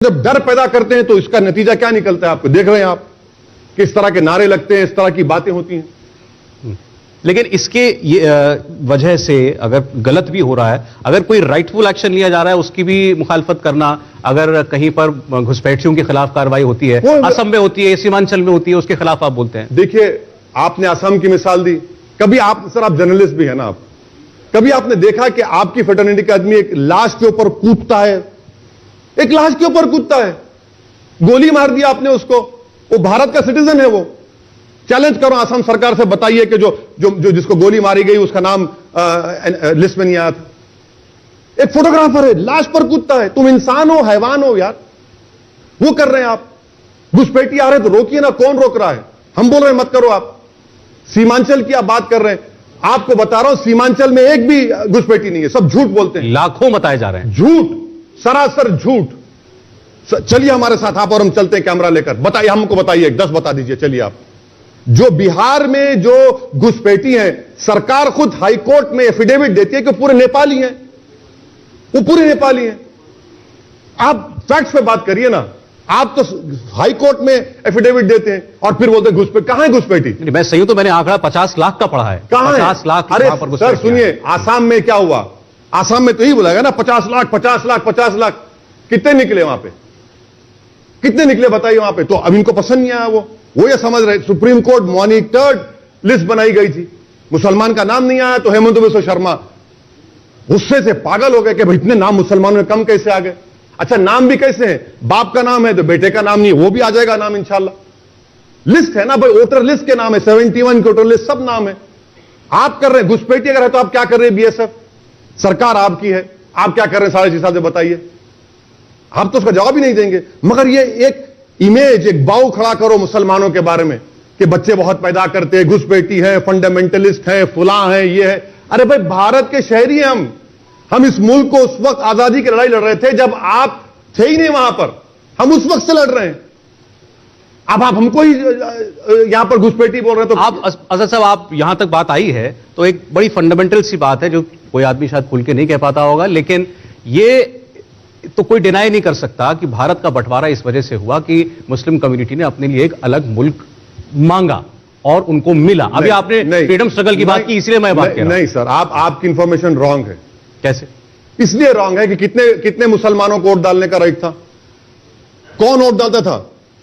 जब डर पैदा करते हैं तो इसका नतीजा क्या निकलता है? आपको देख रहे हैं आप किस तरह के नारे लगते हैं, इस तरह की बातें होती हैं। लेकिन इसके वजह से अगर गलत भी हो रहा है, अगर कोई राइटफुल एक्शन लिया जा रहा है उसकी भी मुखालफत करना, अगर कहीं पर घुसपैठियों के खिलाफ कार्रवाई होती है, असम में होती है, सीमांचल में होती है, उसके खिलाफ आप बोलते हैं। देखिए, आपने असम की मिसाल दी। कभी आप सर, आप जर्नलिस्ट भी है ना, आप कभी आपने देखा कि आपकी फ्रेटर्निटी का आदमी एक लाश के ऊपर कूदता है, एक लाश के ऊपर कूदता है, गोली मार दिया आपने उसको, वो भारत का सिटीजन है। वो चैलेंज करो असम सरकार से, बताइए कि जो जिसको गोली मारी गई उसका नाम लिस्ट में नहीं आया था। एक फोटोग्राफर है, लाश पर कूदता है। तुम इंसान हो, हैवान हो यार? वो कर रहे हैं आप। घुसपैठी आ रहे तो रोकिए ना, कौन रोक रहा है? हम बोल रहे हैं मत करो। आप सीमांचल की आप बात कर रहे हैं, आपको बता रहा हूं सीमांचल में एक भी घुसपैठी नहीं है, सब झूठ बोलते हैं। लाखों बताए जा रहे हैं, झूठ, सरासर झूठ। चलिए हमारे साथ आप और हम चलते हैं कैमरा लेकर, बताइए, हमको बताइए, 10 बता दीजिए। चलिए आप, जो बिहार में जो घुसपैठी हैं, सरकार खुद हाईकोर्ट में एफिडेविट देती है कि पूरे नेपाली हैं, वो पूरे नेपाली हैं। आप फैक्ट्स पे बात करिए ना। आप तो हाईकोर्ट में एफिडेविट देते हैं और फिर बोलते हैं घुसपैठी। कहां है घुसपैठी? मैं सही हूं तो मैंने आंकड़ा 50 लाख का पढ़ा है। कहां है 50 लाख? अरे सर सुनिए, आसाम में क्या हुआ? आसाम में तो यही बोला गया ना, 50 लाख 50 लाख 50 लाख। कितने निकले वहां पे? कितने निकले बताइए वहां पे? तो अब इनको पसंद नहीं आया। वो ये समझ रहे, सुप्रीम कोर्ट मॉनिटर्ड लिस्ट बनाई गई थी, मुसलमान का नाम नहीं आया तो हेमंत बिस्व शर्मा गुस्से से पागल हो गए कि भाई इतने नाम मुसलमानों में कम कैसे आ गए? अच्छा, नाम भी कैसे हैं? बाप का नाम है तो बेटे का नाम नहीं, वो भी आ जाएगा नाम इंशाल्लाह। लिस्ट है ना भाई, वोटर लिस्ट के नाम है, 71 के वोटर लिस्ट, सब नाम है। आप कर रहे हैं घुसपैठी अगर है तो आप क्या कर रहे हैं? बीएसएफ सरकार आपकी है, आप क्या कर रहे हैं? 6.5 साल से बताइए। आप तो उसका जवाब ही नहीं देंगे। मगर ये एक इमेज, एक बाऊ खड़ा करो मुसलमानों के बारे में कि बच्चे बहुत पैदा करते हैं, घुसपैठी है, फंडामेंटलिस्ट है, फुला है, ये है। अरे भाई, भारत के शहरी हैं हम इस मुल्क को उस वक्त आजादी की लड़ाई लड़ रहे थे जब आप थे ही नहीं वहां पर। हम उस वक्त से लड़ रहे हैं। अब आप हमको ही यहां पर घुसपैठी बोल रहे हैं तो आप असद साहब, आप यहां तक बात आई है तो एक बड़ी फंडामेंटल सी बात है जो कोई आदमी शायद खुल के नहीं कह पाता होगा, लेकिन ये तो कोई डिनाई नहीं कर सकता कि भारत का बंटवारा इस वजह से हुआ कि मुस्लिम कम्युनिटी ने अपने लिए एक अलग मुल्क मांगा और उनको मिला। अभी आपने फ्रीडम स्ट्रगल की बात की, इसलिए मैं बात कर रहा हूं। नहीं सर, आपकी इंफॉर्मेशन रॉन्ग है। कैसे? इसलिए रॉन्ग है कि कितने मुसलमानों को वोट डालने का राइट था? कौन वोट डालता था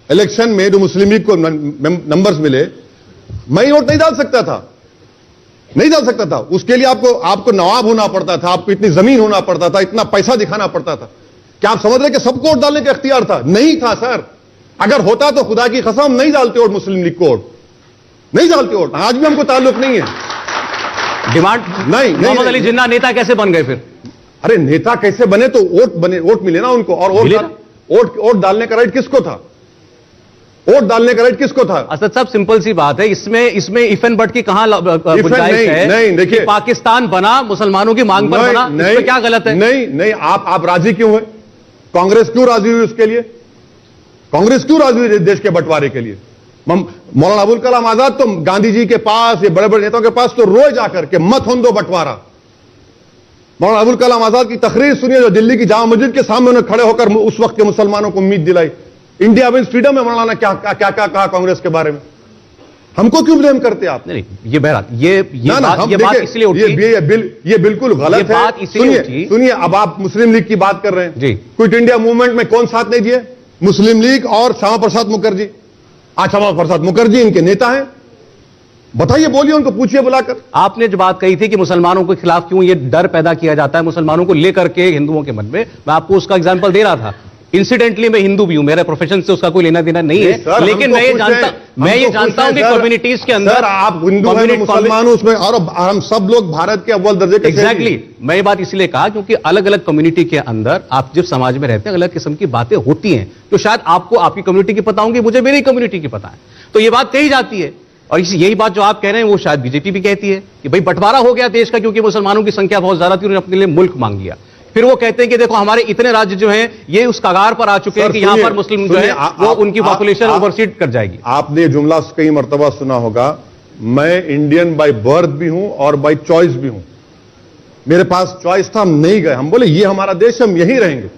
इलेक्शन में? जो मुस्लिम लीग को नंबर्स मिले, मैं वोट नहीं डाल सकता था, नहीं डाल सकता था। उसके लिए आपको नवाब होना पड़ता था, आपको इतनी जमीन होना पड़ता था, इतना पैसा दिखाना पड़ता था। क्या आप समझ रहे कि सबको वोट डालने का इख्तियार था? नहीं था सर। अगर होता तो खुदा की कसम नहीं डालते वोट, मुस्लिम लीग को वोट नहीं डालते वोट। आज भी हमको ताल्लुक नहीं है। डिमांड नहीं। मोहम्मद अली जिन्ना नेता कैसे बन गए फिर? अरे नेता कैसे बने? तो वोट बने, वोट मिले ना उनको। और वोट डालने का राइट किसको था? वोट डालने का राइट किसको था? असद साहब, सिंपल सी बात है, इसमें इफ एंड बट की कहां गुंजाइश है? नहीं, देखिए, पाकिस्तान बना मुसलमानों की मांग पर बना, इसमें क्या गलत है? नहीं, आप राजी क्यों है? कांग्रेस क्यों राजी हुई उसके लिए? कांग्रेस क्यों राजी हुई देश के बंटवारे के लिए? मौलाना अबुल कलाम आजाद तो गांधी जी के पास, ये बड़े बड़े नेताओं के पास तो रोज आकर के मत हों दो बंटवारा। मौलाना अबुल कलाम आजाद की तकरीर सुनिए जो दिल्ली की जामा मस्जिद के सामने उन्होंने खड़े होकर उस वक्त के मुसलमानों को उम्मीद दिलाई। इंडिया विंस फ्रीडम में मौलाना क्या कहा कांग्रेस के बारे में? हमको क्यों ब्लेम करते आप? नहीं, ये बहरहाल ये बात इसलिए उठी, ये बिल्कुल गलत है। सुनिए, अब आप मुस्लिम लीग की बात कर रहे हैं जी। क्विट इंडिया मूवमेंट में कौन साथ नहीं दिए? मुस्लिम लीग और श्यामा प्रसाद मुखर्जी। आज श्यामा प्रसाद मुखर्जी इनके नेता हैं। बताइए, बोलिए, उनको पूछिए बुलाकर। आपने जो बात कही थी कि मुसलमानों के खिलाफ क्यों ये डर पैदा किया जाता है मुसलमानों को लेकर के हिंदुओं के मन में, मैं आपको उसका एग्जांपल दे रहा था। इंसिडेंटली मैं हिंदू भी हूं, मेरे प्रोफेशन से उसका कोई लेना देना नहीं है, लेकिन मैं ये जानता हूं कि कम्युनिटीज के अंदर आप हिंदू हैं, मुसलमान उसमें, और हम सब लोग भारत के अव्वल दर्जे के। एग्जैक्टली, मैं ये बात इसलिए कहा क्योंकि अलग अलग कम्युनिटी के अंदर आप जिस समाज में रहते हैं अलग किस्म की बातें होती हैं, तो शायद आपको आपकी कम्युनिटी की पता होंगी, मुझे मेरी कम्युनिटी की पता है, तो ये बात कही जाती है। और यही बात जो आप कह रहे हैं वो शायद बीजेपी भी कहती है कि भाई बंटवारा हो गया देश का क्योंकि मुसलमानों की संख्या बहुत ज्यादा थी, उन्होंने अपने लिए मुल्क मांग लिया। फिर वो कहते हैं कि देखो हमारे इतने राज्य जो हैं ये उस कगार पर आ चुके हैं कि यहां पर मुस्लिम जो है वो उनकी पॉपुलेशन ओवरसीड कर जाएगी। आपने जुमला कई मर्तबा सुना होगा, मैं इंडियन बाय बर्थ भी हूं और बाय चॉइस भी हूं। मेरे पास चॉइस था, हम नहीं गए। हम बोले ये हमारा देश, हम यहीं रहेंगे।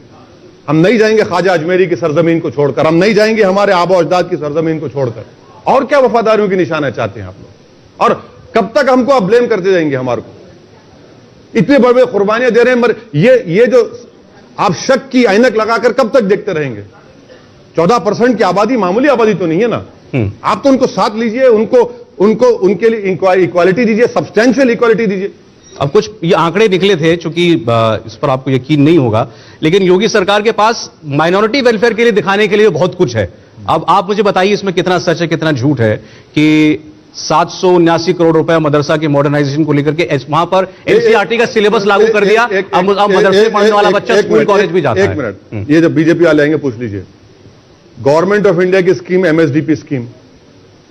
हम नहीं जाएंगे ख्वाजा अजमेरी की सरजमीन को छोड़कर, हम नहीं जाएंगे हमारे आबा अजदाद की सरजमीन को छोड़कर। और क्या वफादारियों की निशाना चाहते हैं आप लोग? और कब तक हमको आप ब्लेम करते जाएंगे हमारे को? इतने बड़े बड़े कुर्बानियां दे रहे हैं, मगर ये जो आप शक की ऐनक लगाकर कब तक देखते रहेंगे? 14% की आबादी मामूली आबादी तो नहीं है ना। आप तो उनको साथ लीजिए, उनके लिए इक्वालिटी दीजिए, सब्सटेंशियल इक्वालिटी दीजिए। अब कुछ ये आंकड़े निकले थे, चूंकि इस पर आपको यकीन नहीं होगा, लेकिन योगी सरकार के पास माइनॉरिटी वेलफेयर के लिए दिखाने के लिए बहुत कुछ है। अब आप मुझे बताइए इसमें कितना सच है कितना झूठ है कि 779 करोड़ रुपए मदरसा के मॉडर्नाइजेशन को लेकर के वहां पर एनसीईआरटी का सिलेबस लागू कर दिया। अब मदरसे पढ़ने वाला बच्चा स्कूल कॉलेज भी जाता है। एक मिनट, ये जब बीजेपी वाले आएंगे पूछ लीजिए, गवर्नमेंट ऑफ इंडिया की स्कीम एमएसडीपी स्कीम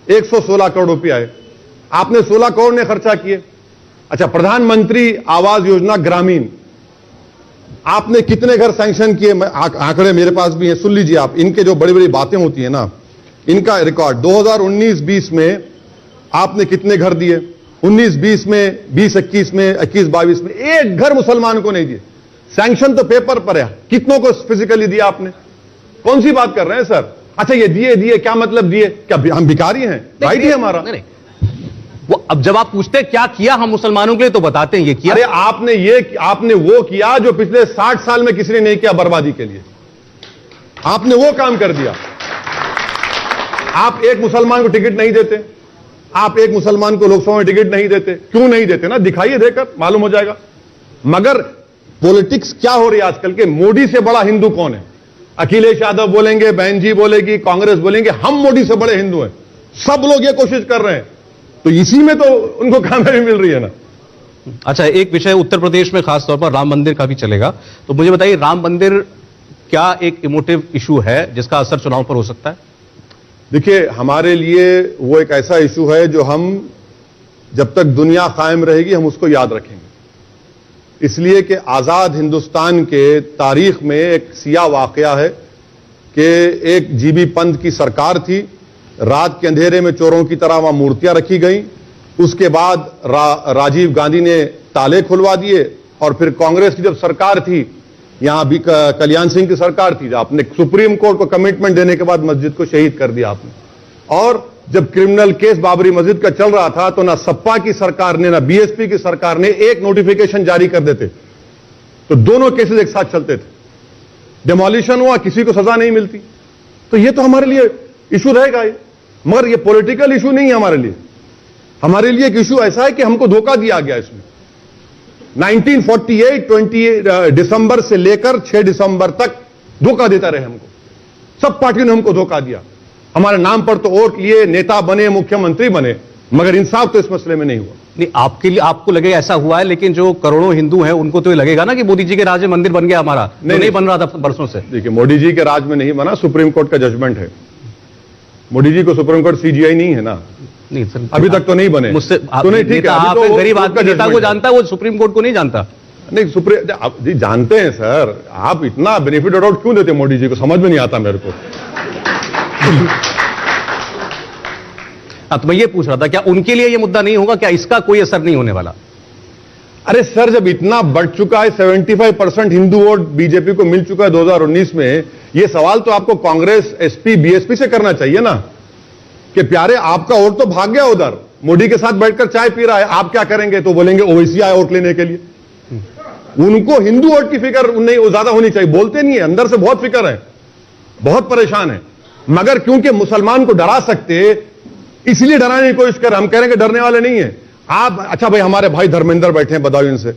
116 करोड़ रुपया है, आपने 16 करोड़ ने खर्चा किए। अच्छा, प्रधानमंत्री आवास योजना ग्रामीण, आपने कितने घर सैंक्शन किए? आंकड़े मेरे पास भी हैं, सुन लीजिए आप। इनके जो बड़ी बड़ी बातें होती है ना, इनका रिकॉर्ड 2019-20 में आपने कितने घर दिए, 19-20 में, 20-21 में, 21-22 में एक घर मुसलमान को नहीं दिए। सैंक्शन तो पेपर पर है, कितनों को फिजिकली दिया आपने? कौन सी बात कर रहे हैं सर? अच्छा, ये दिए क्या मतलब दिए? क्या हम भिखारी हैं? राइट है हमारा। नहीं, वो अब जब आप पूछते हैं क्या किया हम मुसलमानों के लिए, तो बताते हैं ये किया। अरे आपने वो किया जो पिछले 60 साल में किसी ने नहीं किया, बर्बादी के लिए आपने वो काम कर दिया। आप एक मुसलमान को टिकट नहीं देते, आप एक मुसलमान को लोकसभा में टिकट नहीं देते। क्यों नहीं देते ना, दिखाइए, देकर मालूम हो जाएगा। मगर पॉलिटिक्स क्या हो रही है आजकल के, मोदी से बड़ा हिंदू कौन है? अखिलेश यादव बोलेंगे, बहन जी बोलेगी, कांग्रेस बोलेंगे हम मोदी से बड़े हिंदू हैं। सब लोग ये कोशिश कर रहे हैं, तो इसी में तो उनको कामयाबी मिल रही है ना। अच्छा, एक विषय उत्तर प्रदेश में खासतौर पर राम मंदिर का भी चलेगा, तो मुझे बताइए राम मंदिर क्या एक इमोटिव इशू है जिसका असर चुनाव पर हो सकता है? देखिए, हमारे लिए वो एक ऐसा इशू है जो हम जब तक दुनिया कायम रहेगी हम उसको याद रखेंगे। इसलिए कि आजाद हिंदुस्तान के तारीख में एक सिया वाकया है कि एक जीबी पंत की सरकार थी, रात के अंधेरे में चोरों की तरह वहां मूर्तियां रखी गई। उसके बाद राजीव गांधी ने ताले खुलवा दिए, और फिर कांग्रेस की जब सरकार थी, यहां भी कल्याण सिंह की सरकार थी, आपने सुप्रीम कोर्ट को कमिटमेंट देने के बाद मस्जिद को शहीद कर दिया आपने। और जब क्रिमिनल केस बाबरी मस्जिद का चल रहा था, तो ना सपा की सरकार ने ना बीएसपी की सरकार ने एक नोटिफिकेशन जारी कर देते, तो दोनों केसेस एक साथ चलते थे। डिमोलिशन हुआ, किसी को सजा नहीं मिलती। तो ये तो हमारे लिए इशू रहेगा ही, मगर ये पॉलिटिकल इशू नहीं है हमारे लिए। हमारे लिए एक इशू ऐसा है कि हमको धोखा दिया गया इसमें। 1948 20 दिसंबर से लेकर 6 दिसंबर तक धोखा देता रहे हमको, सब पार्टियों ने हमको धोखा दिया। हमारे नाम पर तो वोट लिए, नेता बने, मुख्यमंत्री बने, मगर इंसाफ तो इस मसले में नहीं हुआ। नहीं, आपके लिए आपको लगेगा ऐसा हुआ है, लेकिन जो करोड़ों हिंदू हैं उनको तो ये लगेगा ना कि मोदी जी के राज में मंदिर बन गया हमारा। नहीं बन रहा था बरसों से। देखिए, मोदी जी के राज में नहीं बना, सुप्रीम कोर्ट का जजमेंट है। मोदी जी को सुप्रीम कोर्ट सीजीआई नहीं है ना, नहीं सर, अभी तक तो नहीं बने। मुझसे तो नहीं, ठीक है, आप तो गरीब आदमी नेता को जानता है, वो सुप्रीम कोर्ट को नहीं जानता। नहीं, सुप्रीम जानते हैं सर। आप इतना बेनिफिट ऑफ डाउट क्यों देते मोदी जी को, समझ में नहीं आता मेरे को। तो मैं ये पूछ रहा था, क्या उनके लिए ये मुद्दा नहीं होगा? क्या इसका कोई असर नहीं होने वाला? अरे सर, जब इतना बढ़ चुका है, 75% हिंदू वोट बीजेपी को मिल चुका है 2019 में, ये सवाल तो आपको कांग्रेस, एसपी, बीएसपी से करना चाहिए ना कि प्यारे आपका वोट तो भाग गया उधर, मोदी के साथ बैठकर चाय पी रहा है, आप क्या करेंगे? तो बोलेंगे ओवैसी आए वोट लेने के लिए। उनको हिंदू वोट की फिक्र नहीं ज्यादा होनी चाहिए, बोलते नहीं है, अंदर से बहुत फिक्र है, बहुत परेशान है। मगर क्योंकि मुसलमान को डरा सकते, इसलिए डराने की कोशिश कर। हम कह रहे हैं कि डरने वाले नहीं है आप। अच्छा भाई, हमारे भाई धर्मेंद्र बैठे हैं बदायूं से,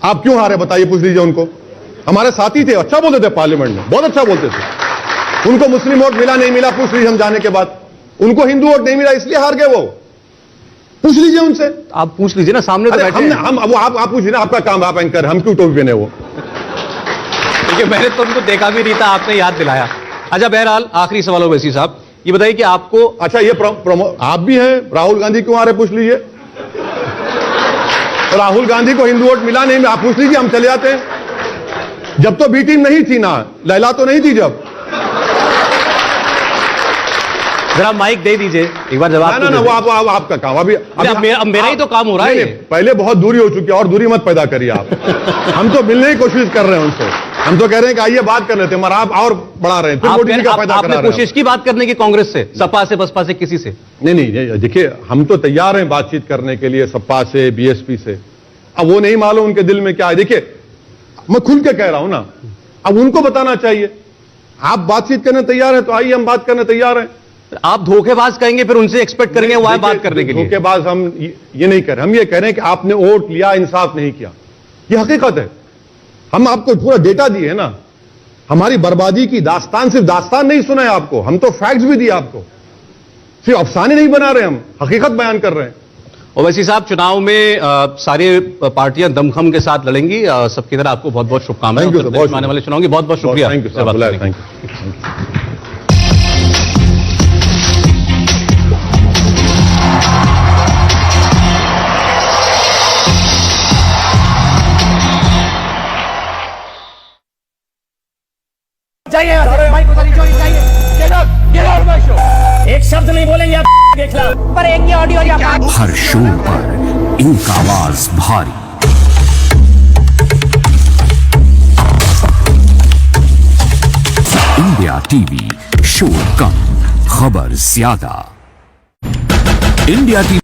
आप क्यों हारे बताइए, पूछ लीजिए उनको। हमारे साथी थे, अच्छा बोलते थे पार्लियामेंट में, बहुत अच्छा बोलते थे। उनको मुस्लिम वोट मिला नहीं मिला पूछ लीजिए, हम जाने के बाद। उनको हिंदू वोट नहीं मिला इसलिए हार गए वो, पूछ लीजिए उनसे। आप पूछ लीजिए ना, सामने तो बैठे हैं। आप पूछ लीजिए, आपका काम, आप एंकर, हम क्यों टोपी पहने वो। देखिए, मैंने तो उनको देखा भी नहीं था, आपने याद दिलाया। अच्छा, बहरहाल आखिरी सवाल हो वैसी साहब, ये बताइए कि आपको, अच्छा ये आप भी हैं, राहुल गांधी क्यों आ रहे पूछ लीजिए। राहुल गांधी को हिंदू वोट मिला नहीं, आप पूछ लीजिए, हम चले जाते हैं। जब तो बी टीम नहीं थी ना, लैला तो नहीं थी, जरा माइक दे दीजिए एक बार जवाब। ना वो आपका काम अभी अब मेरा ही तो काम हो रहा है। पहले बहुत दूरी हो चुकी है और दूरी मत पैदा करिए आप। हम तो मिलने की कोशिश कर रहे हैं उनसे, हम तो कह रहे हैं कि आइए बात कर लेते हैं, मगर आप और बढ़ा रहे हैं, आपने कोशिश की बात करने की कांग्रेस से, सपा से, बसपा से, किसी से? नहीं, देखिए हम तो तैयार हैं बातचीत करने के लिए, सपा से, बीएसपी से। अब वो नहीं मालूम उनके दिल में क्या है। देखिए मैं खुल के कह रहा हूं ना, अब उनको बताना चाहिए। आप बातचीत करने तैयार हैं तो आइए, हम बात करने तैयार हैं। आप धोखेबाज कहेंगे फिर उनसे एक्सपेक्ट करेंगे वहां बात करने के लिए? धोखेबाज हम ये नहीं कर रहे, हम ये कह रहे हैं कि आपने वोट लिया, इंसाफ नहीं किया, ये हकीकत है। हम आपको पूरा डेटा दिए ना, हमारी बर्बादी की दास्तान, सिर्फ दास्तान नहीं सुना है आपको, हम तो फैक्ट्स भी दिए आपको, सिर्फ अफसाने नहीं बना रहे, हम हकीकत बयान कर रहे हैं। ओवैसी साहब, चुनाव में सारी पार्टियां दमखम के साथ लड़ेंगी, सबकी तरह आपको बहुत बहुत शुभकामनाएं। आने वाले चुनाव की बहुत बहुत शुक्रिया। Thank you. एक शब्द नहीं बोलेंगे आप के खिलाफ। पर एक ही ऑडियो या हर शो पर एक आवाज भारी, इंडिया टीवी, शोर कम, खबर ज्यादा। India TV